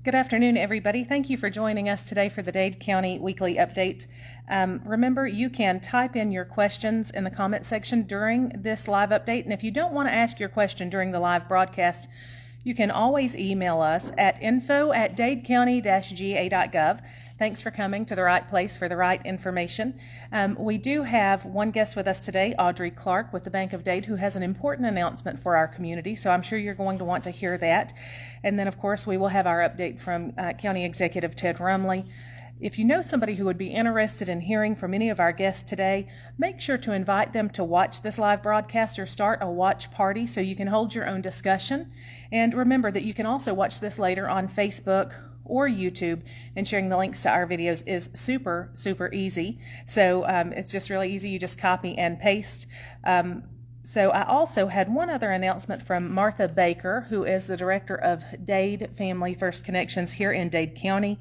Good afternoon, everybody. Thank you for joining us today for the Dade County Weekly Update. Remember, you can type in your questions in the comment section during this live update, and if you don't want to ask your question during the live broadcast, you can always email us at info@dadecounty-ga.gov. Thanks for coming to the right place for the right information. We do have one guest with us today, Audrey Clark with the Bank of Dade, who has an important announcement for our community, so I'm sure you're going to want to hear that. And then, of course, we will have our update from County Executive Ted Rumley. If you know somebody who would be interested in hearing from any of our guests today, make sure to invite them to watch this live broadcast or start a watch party so you can hold your own discussion. And remember that you can also watch this later on Facebook or YouTube, and sharing the links to our videos is super easy. So it's just really easy. You just copy and paste. So I also had one other announcement from Martha Baker, who is the director of Dade Family First Connections here in Dade County.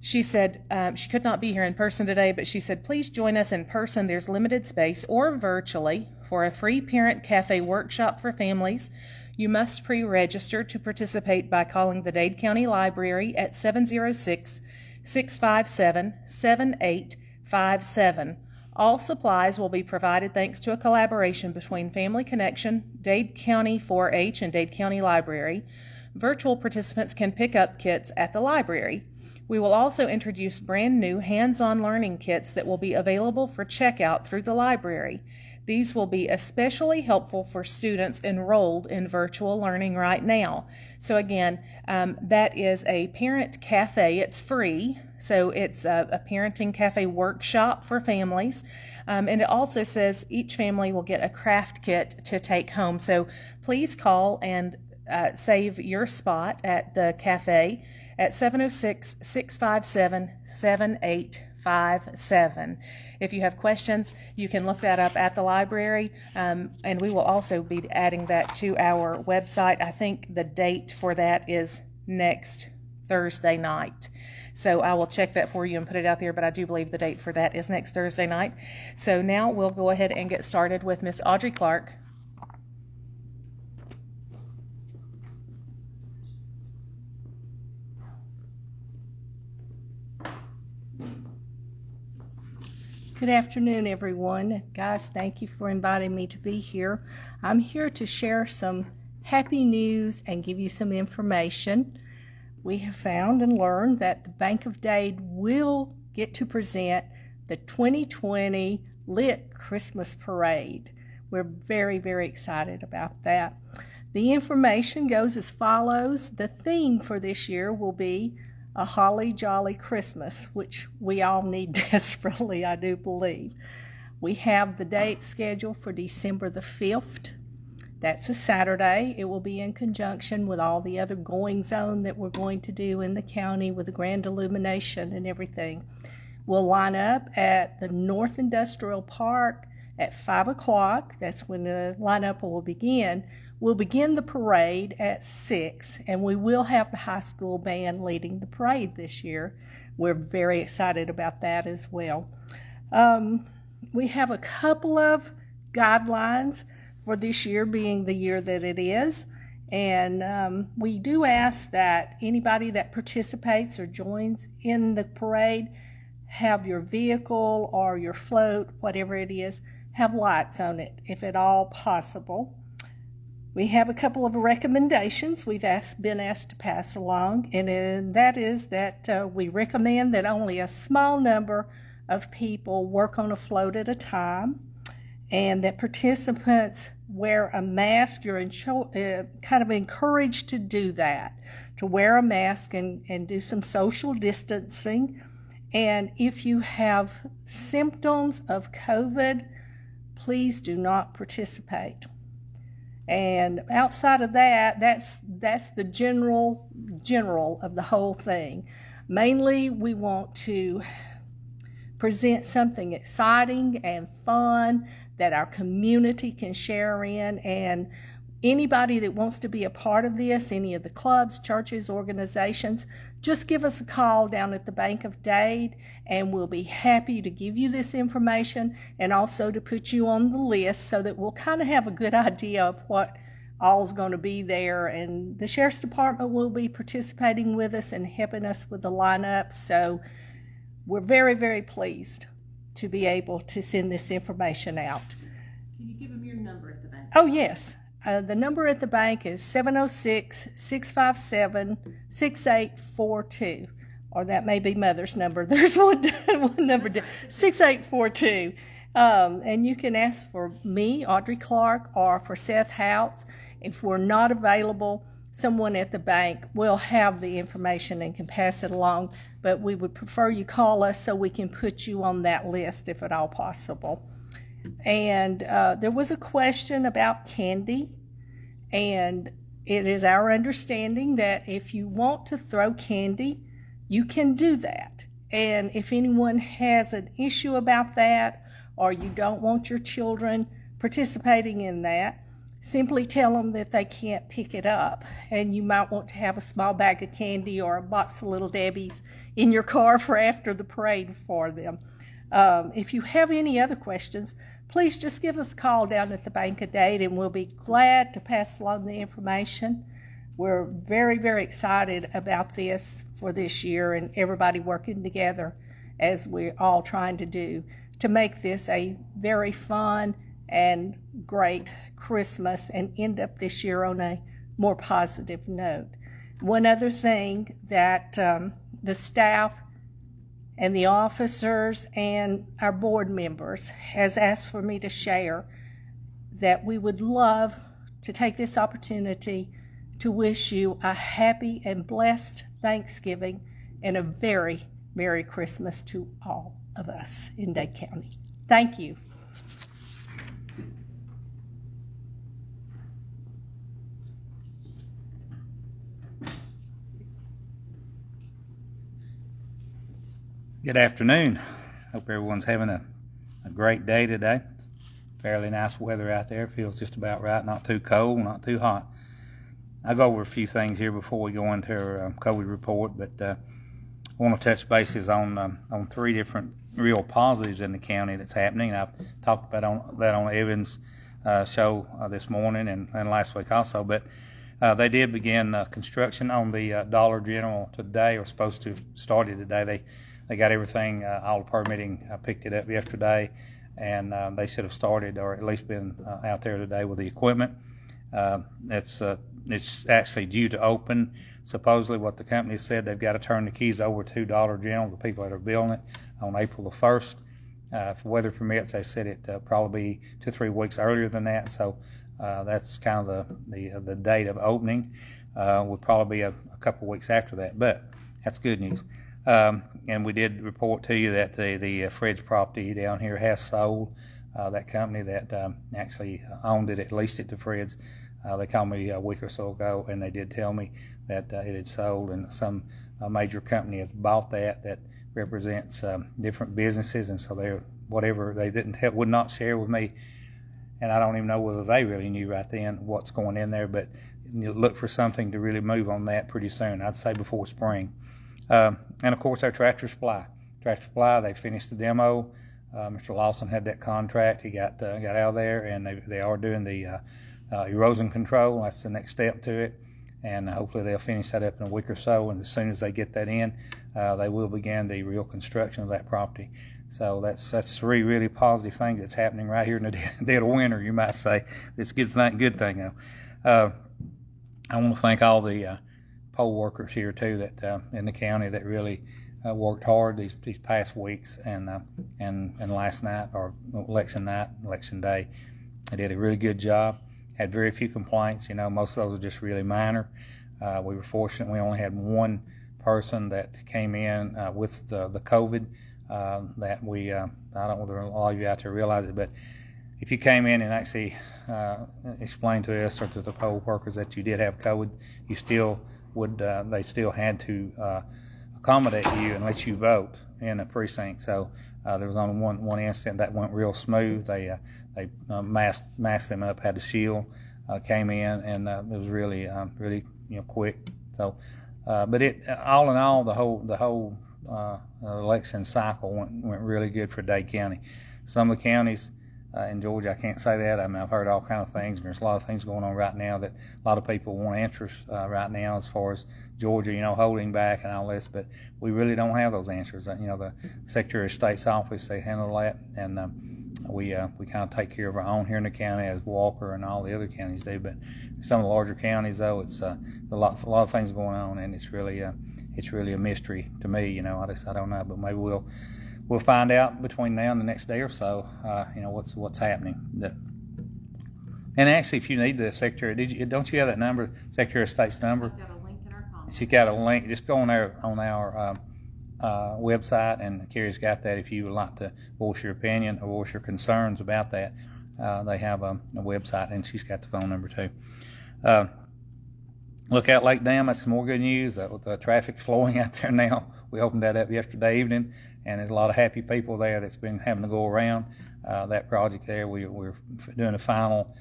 She said she could not be here in person today, but she said, please join us in person. There's limited space, or virtually, for a free parent cafe workshop for families. You must pre-register to participate by calling the Dade County Library at 706-657-7857. All supplies will be provided thanks to a collaboration between Family Connection, Dade County 4-H, and Dade County Library. Virtual participants can pick up kits at the library. We will also introduce brand new hands-on learning kits that will be available for checkout through the library. These will be especially helpful for students enrolled in virtual learning right now. So again, that is a parent cafe. It's free. So it's a parenting cafe workshop for families. And it also says each family will get a craft kit to take home. So please call and save your spot at the cafe at 706-657-7857. If you have questions, you can look that up at the library, and we will also be adding that to our website. I think the date for that is next Thursday night. So I will check that for you and put it out there, but I do believe the date for that is next Thursday night. So now we'll go ahead and get started with Miss Audrey Clark. Good afternoon, everyone. Guys, thank you for inviting me to be here. I'm here to share some happy news and give you some information. We have found and learned that the Bank of Dade will get to present the 2020 Lit Christmas Parade. We're very excited about that. The information goes as follows. The theme for this year will be a holly jolly Christmas, which we all need desperately, I do believe. We have the date scheduled for December the 5th. That's a Saturday. It will be in conjunction with all the other goings on that we're going to do in the county with the grand illumination and everything. We'll line up at the North Industrial Park at 5 o'clock. That's when the lineup will begin. We'll begin the parade at 6, and we will have the high school band leading the parade this year. We're very excited about that as well. We have a couple of guidelines for this year being the year that it is, and we do ask that anybody that participates or joins in the parade have your vehicle or your float, whatever it is, have lights on it if at all possible. We have a couple of recommendations we've been asked to pass along, and that is that we recommend that only a small number of people work on a float at a time, and that participants wear a mask. You're kind of encouraged to do that, to wear a mask and do some social distancing. And if you have symptoms of COVID, please do not participate. And outside of that, that's the general of the whole thing. Mainly, we want to present something exciting and fun that our community can share in, and anybody that wants to be a part of this, any of the clubs, churches, organizations, just give us a call down at the Bank of Dade, and we'll be happy to give you this information and also to put you on the list so that we'll kind of have a good idea of what all's going to be there, and the Sheriff's Department will be participating with us and helping us with the lineup. So we're very, very pleased to be able to send this information out. Can you give them your number at the bank? Oh, yes. The number at the bank is 706-657-6842. Or that may be Mother's number. There's one number, 6842. And you can ask for me, Audrey Clark, or for Seth Houts. If we're not available, someone at the bank will have the information and can pass it along. But we would prefer you call us so we can put you on that list if at all possible. And there was a question about candy. And it is our understanding that if you want to throw candy, you can do that. And if anyone has an issue about that, or you don't want your children participating in that, simply tell them that they can't pick it up. And you might want to have a small bag of candy or a box of Little Debbie's in your car for after the parade for them. If you have any other questions, please just give us a call down at the Bank of Dade, and we'll be glad to pass along the information. We're very, very excited about this for this year, and everybody working together as we're all trying to do to make this a very fun and great Christmas and end up this year on a more positive note. One other thing that the staff and the officers and our board members has asked for me to share, that we would love to take this opportunity to wish you a happy and blessed Thanksgiving and a very Merry Christmas to all of us in Dade County. Thank you. Good afternoon. Hope everyone's having a great day today. It's fairly nice weather out there. It feels just about right. Not too cold, not too hot. I'll go over a few things here before we go into our COVID report, but I want to touch bases on three different real positives in the county that's happening. I've talked about that on Evan's show this morning and last week also, but they did begin construction on the Dollar General today, or supposed to have started today. They got everything, all the permitting, picked it up yesterday, and they should have started, or at least been out there today with the equipment. It's actually due to open. Supposedly what the company said, they've got to turn the keys over to Dollar General, the people that are building it, on April the 1st. If weather permits, they said it probably be 2 or 3 weeks earlier than that. So that's kind of the date of opening. Would probably be a couple of weeks after that, but that's good news. And we did report to you that the Fred's property down here has sold. That company that actually owned it, at least it to Fred's, they called me a week or so ago, and they did tell me that it had sold, and some major company has bought that represents different businesses, and so they're whatever they would not share with me, and I don't even know whether they really knew right then what's going in there, but you look for something to really move on that pretty soon. I'd say before spring. And of course our Tractor Supply, they finished the demo. Mr. Lawson had that contract. He got out of there, and they are doing the erosion control. That's the next step to it, and hopefully they'll finish that up in a week or so. And as soon as they get that in, they will begin the real construction of that property. So that's three really positive things that's happening right here in the dead of winter, you might say. It's a good thing though. I want to thank all the poll workers here too that in the county that really worked hard these past weeks and last night, or election day. They did a really good job. Had very few complaints. Most of those are just really minor. We were fortunate. We only had one person that came in with the COVID that we, I don't know whether all of you out there realize it, but if you came in and actually explained to us or to the poll workers that you did have COVID, you still would, they still had to accommodate you and let you vote in a precinct. So there was only one incident that went real smooth. They masked them up, had a shield, came in, and it was really quick. So, but it all in all, the whole election cycle went really good for Dade County. Some of the counties in Georgia. I can't say that. I mean, I've heard all kind of things, and there's a lot of things going on right now that a lot of people want answers right now as far as Georgia, holding back and all this, but we really don't have those answers. The Secretary of State's office, they handle that, and we kind of take care of our own here in the county as Walker and all the other counties do. But some of the larger counties, though, it's a lot of things going on, and it's really a mystery to me. I don't know, but maybe we'll find out between now and the next day or so. What's happening. And actually, if you need the Secretary, don't you have that number, Secretary of State's number? I've got a link in our comments. She got a link. Just go on there on our website, and Carey's got that. If you would like to voice your opinion or voice your concerns about that, they have a website, and she's got the phone number too. Lookout Lake Dam, that's some more good news. The traffic's flowing out there now. We opened that up yesterday evening, and there's a lot of happy people there that's been having to go around that project there. We're doing a final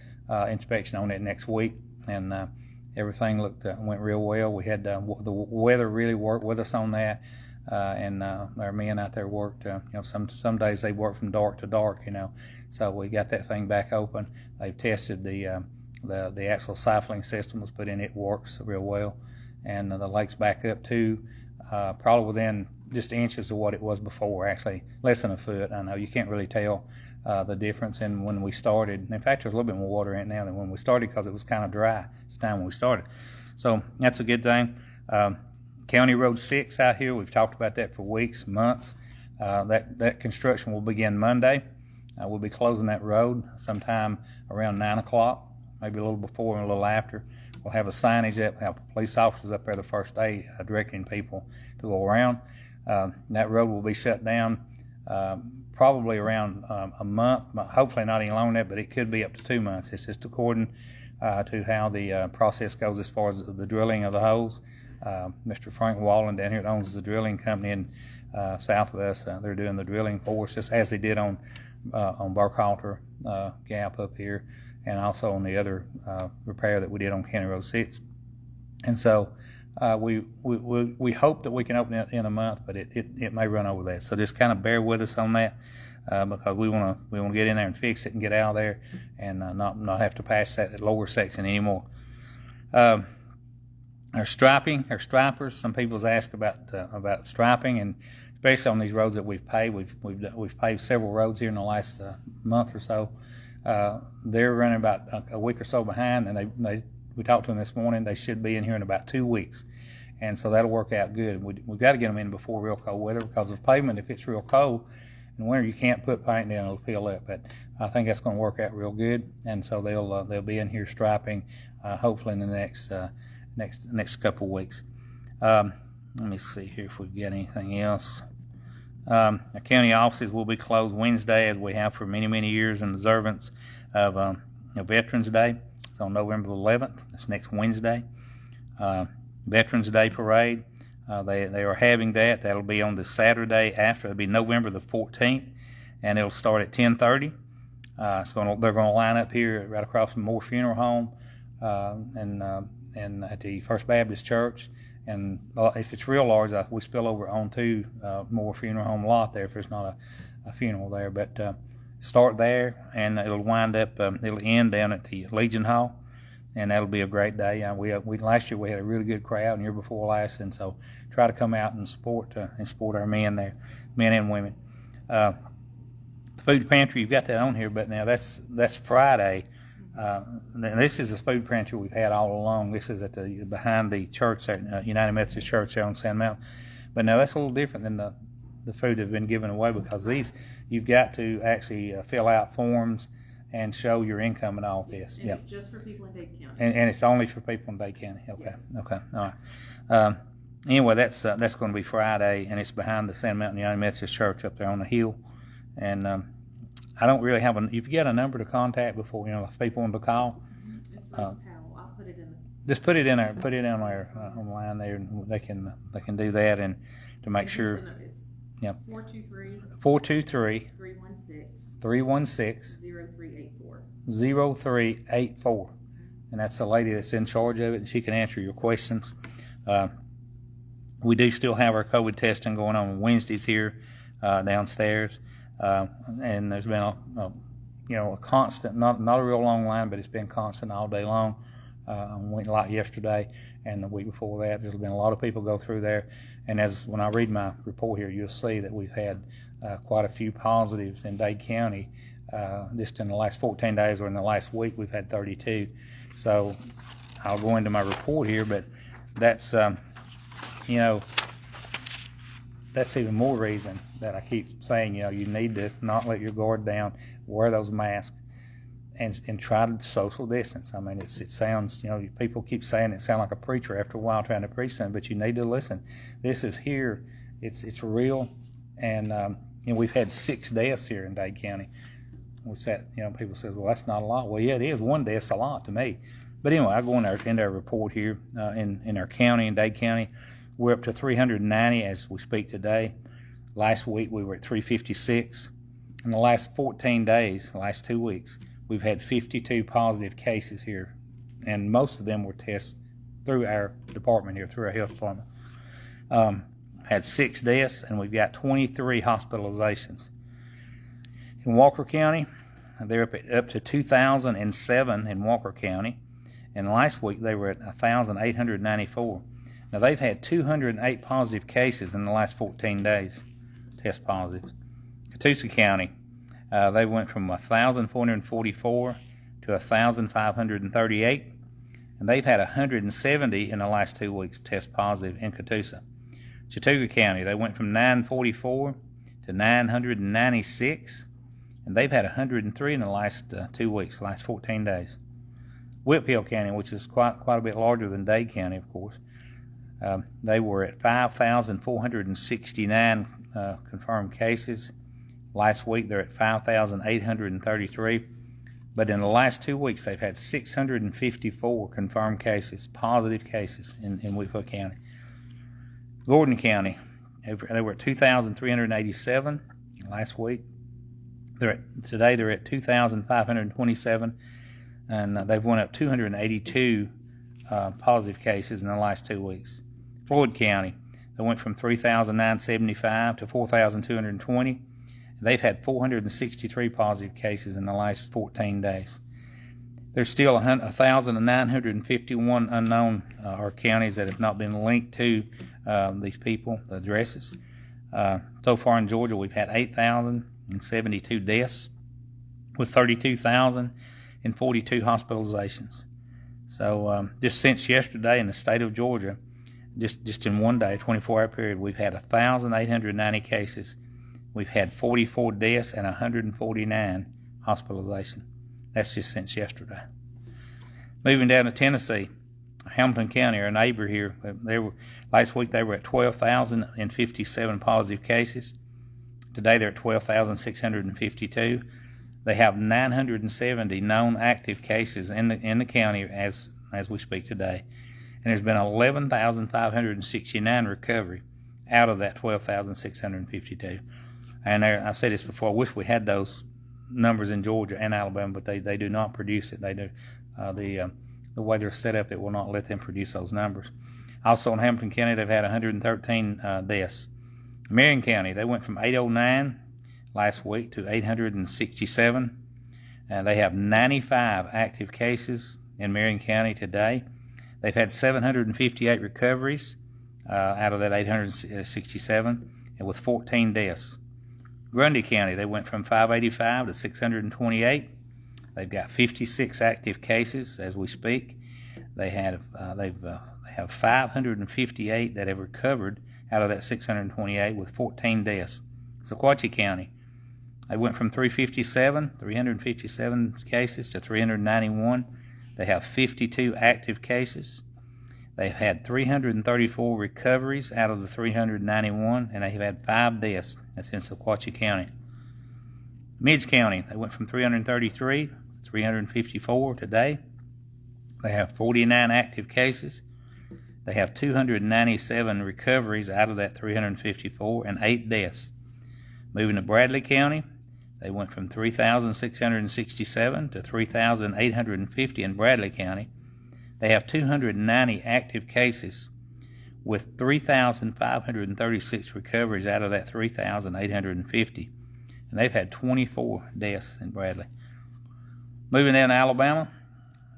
inspection on it next week, and everything went real well. We had the weather really worked with us on that, and our men out there worked. Some days they work from dark to dark. So we got that thing back open. They've tested the actual siphoning system was put in. It works real well, and the lake's back up to probably within just inches of what it was before, actually less than a foot. I know you can't really tell the difference in when we started. In fact, there's a little bit more water in it now than when we started because it was kind of dry at the time when we started. So that's a good thing. County Road 6 out here, we've talked about that for weeks, months. That construction will begin Monday. We'll be closing that road sometime around 9 o'clock, maybe a little before and a little after. We'll have a signage up, have police officers up there the first day directing people to go around. That road will be shut down probably around a month, hopefully not any longer than that, but it could be up to 2 months. It's just according to how the process goes as far as the drilling of the holes. Mr. Frank Wallen down here that owns the drilling company in south of us, they're doing the drilling for us just as they did on Burkhalter Gap up here, and also on the other repair that we did on County Road 6. And so we hope that we can open it in a month, but it may run over that. So just kind of bear with us on that because we want to get in there and fix it and get out of there and not have to pass that lower section anymore. Our stripers. Some people's asked about striping, and especially on these roads that we've paved. We've paved several roads here in the last month or so. They're running about a week or so behind, and we talked to them this morning. They should be in here in about 2 weeks, and so that'll work out good. We've got to get them in before real cold weather because of pavement. If it's real cold in winter, you can't put paint down; it'll peel up. But I think that's going to work out real good, and so they'll be in here striping hopefully in the next couple of weeks. Let me see here if we get anything else. Our county offices will be closed Wednesday, as we have for many, many years, in observance of Veterans Day. It's on November the 11th. That's next Wednesday. Veterans Day Parade. They are having that. That'll be on the Saturday after. It'll be November the 14th, and it'll start at 10:30. They're going to line up here right across from Moore Funeral Home and at the First Baptist Church. And if it's real large, we spill over onto Moore Funeral Home lot there if there's not a funeral there. But start there, and it'll wind up. It'll end down at the Legion Hall, and that'll be a great day. We last year we had a really good crowd, and year before last, and so try to come out and support our men there, men and women. The food pantry, you've got that on here, but now that's Friday. This is the food pantry we've had all along. This is behind the church, United Methodist Church there on Sand Mountain. But now that's a little different than the food that's been given away, because these you've got to actually fill out forms and show your income and all this. And it's just for people in Dade County. And it's only for people in Dade County. Okay. Yes. Okay. All right. Anyway, that's going to be Friday, and it's behind the Sand Mountain United Methodist Church up there on the hill. And I don't really have if you got a number to contact before, if people want to call. It's Powell. I'll put it in. Just put it in there. Put it on there online there, and they can do that, and to make sure. It's Yeah. 423 316 0384, and that's the lady that's in charge of it, and she can answer your questions. We do still have our COVID testing going on Wednesdays here downstairs, and there's been a constant, not a real long line, but it's been constant all day long. Went a lot yesterday and the week before that. There's been a lot of people go through there. And when I read my report here, you'll see that we've had quite a few positives in Dade County. Just in the last 14 days or in the last week, we've had 32. So I'll go into my report here, but that's, that's even more reason that I keep saying, you need to not let your guard down, wear those masks, and try to social distance. I mean, it sounds, people keep saying it sound like a preacher after a while trying to preach something, but you need to listen. This is here. It's real, and we've had 6 deaths here in Dade County. Which people say, well, that's not a lot. Well, yeah, it is. One death's a lot to me. But anyway, I go into our report here in our county, in Dade County. We're up to 390 as we speak today. Last week we were at 356. In the last 14 days, the last 2 weeks, we've had 52 positive cases here, and most of them were tested through our department here, through our health department. Had 6 deaths, and we've got 23 hospitalizations. In Walker County, they're up to 2,007 in Walker County, and last week they were at 1,894. Now they've had 208 positive cases in the last 14 days, test positives. Catoosa County, they went from 1,444 to 1,538, and they've had 170 in the last 2 weeks test positive in Catoosa. Chattooga County, they went from 944 to 996, and they've had 103 in the last 2 weeks, last 14 days. Whitfield County, which is quite a bit larger than Dade County, of course, they were at 5,469 confirmed cases. Last week they're at 5,833. But in the last 2 weeks they've had 654 confirmed cases, positive cases in Whitfield County. Gordon County, they were at 2,387 last week. Today they're at 2,527, and they've went up 282 positive cases in the last 2 weeks. Floyd County, they went from 3,975 to 4,220. They've had 463 positive cases in the last 14 days. There's still 1,951 unknown or counties that have not been linked to these people, the addresses. So far in Georgia, we've had 8,072 deaths with 32,042 hospitalizations. So just since yesterday in the state of Georgia, just in one day, 24-hour period, we've had 1,890 cases. We've had 44 deaths and 149 hospitalizations. That's just since yesterday. Moving down to Tennessee, Hamilton County, our neighbor here, last week they were at 12,057 positive cases. Today they're at 12,652. They have 970 known active cases in the county as we speak today. And there's been 11,569 recovery out of that 12,652. And I've said this before, I wish we had those numbers in Georgia and Alabama, but they do not produce it. They do the way they're set up, it will not let them produce those numbers. Also in Hamilton County, they've had 113 deaths. Marion County, they went from 809 last week to 867. They have 95 active cases in Marion County today. They've had 758 recoveries out of that 867, and with 14 deaths. Grundy County, they went from 585 to 628. They've got 56 active cases as we speak. They have 558 that have recovered out of that 628 with 14 deaths. Sequatchie County, they went from 357 cases to 391. They have 52 active cases. They've had 334 recoveries out of the 391, and they've had 5 deaths. That's in Sequatchie County. Meigs County, they went from 333 to 354 today. They have 49 active cases. They have 297 recoveries out of that 354 and 8 deaths. Moving to Bradley County, they went from 3,667 to 3,850 in Bradley County. They have 290 active cases with 3,536 recoveries out of that 3,850. And they've had 24 deaths in Bradley. Moving down to Alabama,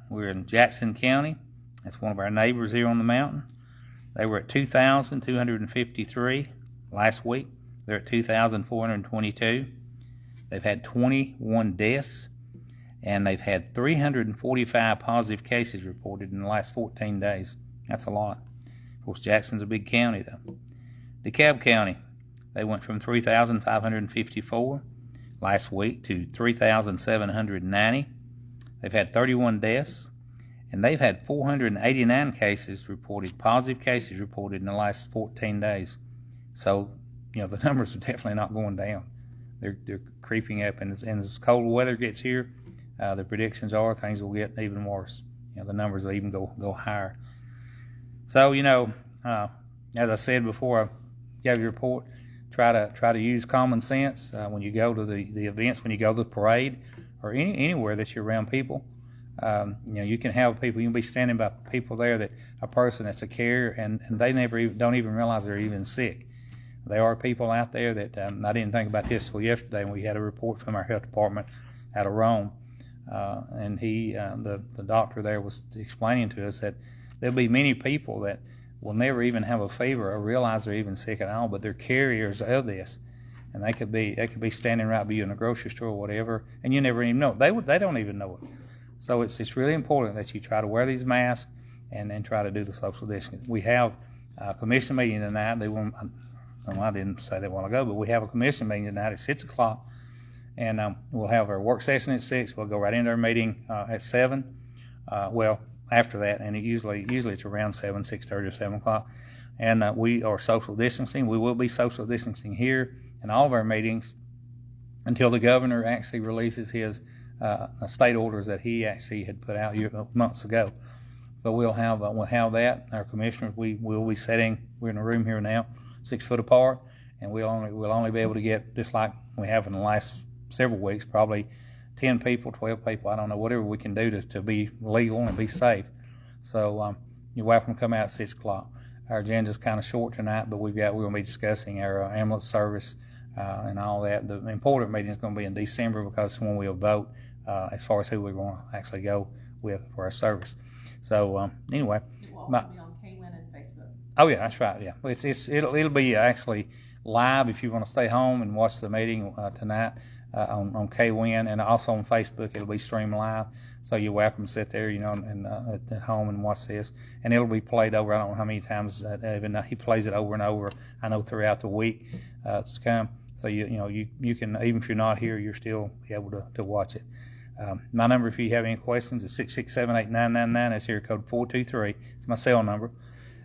we're in Jackson County. That's one of our neighbors here on the mountain. They were at 2,253 last week. They're at 2,422. They've had 21 deaths, and they've had 345 positive cases reported in the last 14 days. That's a lot. Of course, Jackson's a big county, though. DeKalb County, they went from 3,554 last week to 3,790. They've had 31 deaths, and they've had 489 cases reported, positive cases reported in the last 14 days. So, the numbers are definitely not going down. They're creeping up, and as cold weather gets here, the predictions are things will get even worse. The numbers will even go higher. So, as I said before I gave you a report, try to use common sense when you go to the events, when you go to the parade, or anywhere that you're around people. You can have people, you can be standing by people there that a person that's a carrier, and they don't even realize they're even sick. There are people out there that I didn't think about this till yesterday when we had a report from our health department out of Rome, and the doctor there was explaining to us that there'll be many people that will never even have a fever or realize they're even sick at all, but they're carriers of this, and they could be standing right by you in a grocery store or whatever, and you never even know. They don't even know it. So it's really important that you try to wear these masks and try to do the social distancing. We have a commission meeting tonight. I didn't say they want to go, but we have a commission meeting tonight at 6 o'clock, and we'll have our work session at 6. We'll go right into our meeting at 7. After that, and usually it's around 7, 6:30 or 7 o'clock. And we are social distancing. We will be social distancing here in all of our meetings until the governor actually releases his state orders that he actually had put out months ago. But we'll have that. Our commissioners, we will be sitting. We're in a room here now, 6 foot apart, and we'll only be able to get, just like we have in the last several weeks, probably 10 people, 12 people, I don't know, whatever we can do to be legal and be safe. So you're welcome to come out at 6 o'clock. Our agenda's kind of short tonight, but we're going to be discussing our ambulance service and all that. The important meeting is going to be in December because it's when we'll vote as far as who we're going to actually go with for our service. So anyway. It will also be on KWIN and Facebook. Oh, yeah, that's right, yeah. It'll be actually live if you want to stay home and watch the meeting tonight. On KWIN, and also on Facebook, it'll be streamed live. So you're welcome to sit there, and at home and watch this. And it'll be played over. I don't know how many times. Even he plays it over and over. I know throughout the week to come. So you can, even if you're not here, you're still be able to watch it. My number, if you have any questions, is 667-8999. That's here code 423. It's my cell number,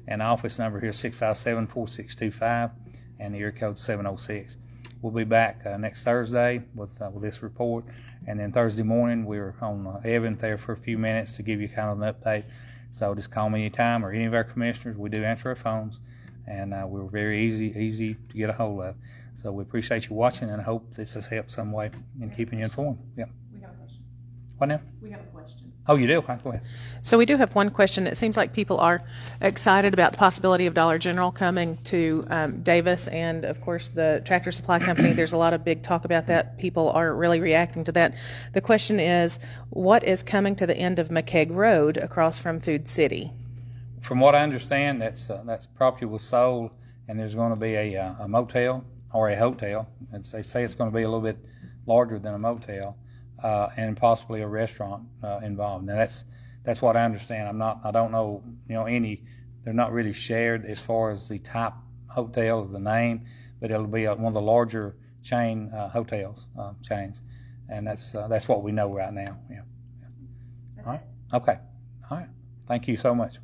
and the office number here is 657-4625, and the area code 706. We'll be back next Thursday with this report, and then Thursday morning we're on Evan there for a few minutes to give you kind of an update. So just call me anytime or any of our commissioners. We do answer our phones, and we're very easy to get a hold of. So we appreciate you watching, and I hope this has helped some way in keeping you informed. Yeah. We have a question. What now? We have a question. Oh, you do? Go ahead. So we do have one question. It seems like people are excited about the possibility of Dollar General coming to Davis, and of course the Tractor Supply Company. There's a lot of big talk about that. People are really reacting to that. The question is, what is coming to the end of McKeag Road across from Food City? From what I understand, that's property was sold, and there's going to be a motel or a hotel. And they say it's going to be a little bit larger than a motel. And possibly a restaurant involved. Now that's what I understand. I don't know any. They're not really shared as far as the type hotel or the name, but it'll be one of the larger chain hotels chains, and that's what we know right now. Yeah. All right. Okay. All right. Thank you so much.